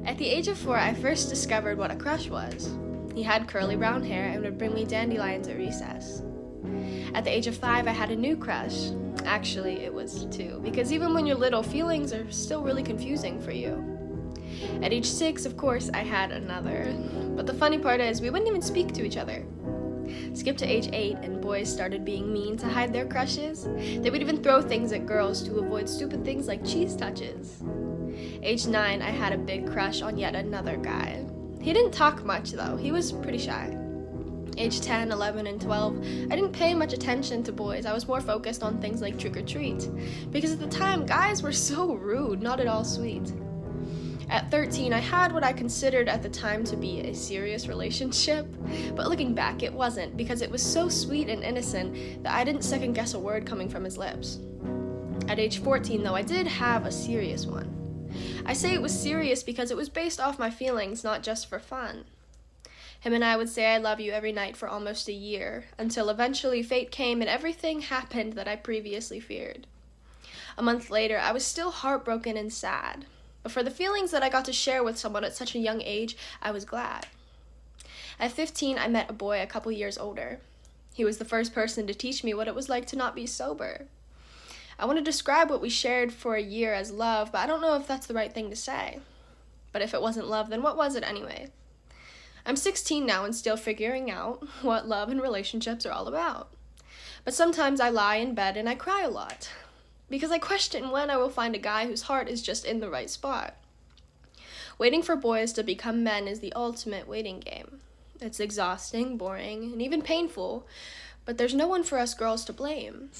At the age of 4, I first discovered what a crush was. He had curly brown hair and would bring me dandelions at recess. At the age of 5, I had a new crush. Actually, it was 2, because even when you're little, feelings are still really confusing for you. At age 6, of course, I had another. But the funny part is, we wouldn't even speak to each other. Skip to age 8, and boys started being mean to hide their crushes. They would even throw things at girls to avoid stupid things like cheese touches. Age 9, I had a big crush on yet another guy. He didn't talk much though, he was pretty shy. Age 10, 11, and 12, I didn't pay much attention to boys. I was more focused on things like trick or treat. Because at the time, guys were so rude, not at all sweet. At 13, I had what I considered at the time to be a serious relationship, but looking back, it wasn't, because it was so sweet and innocent that I didn't second guess a word coming from his lips. At age 14, though, I did have a serious one. I say it was serious because it was based off my feelings, not just for fun. Him and I would say I love you every night for almost a year, until eventually fate came and everything happened that I previously feared. A month later, I was still heartbroken and sad, but for the feelings that I got to share with someone at such a young age, I was glad. At 15, I met a boy a couple years older. He was the first person to teach me what it was like to not be sober. I want to describe what we shared for a year as love, but I don't know if that's the right thing to say. But if it wasn't love, then what was it anyway? I'm 16 now and still figuring out what love and relationships are all about. But sometimes I lie in bed and I cry a lot, because I question when I will find a guy whose heart is just in the right spot. Waiting for boys to become men is the ultimate waiting game. It's exhausting, boring, and even painful, but there's no one for us girls to blame.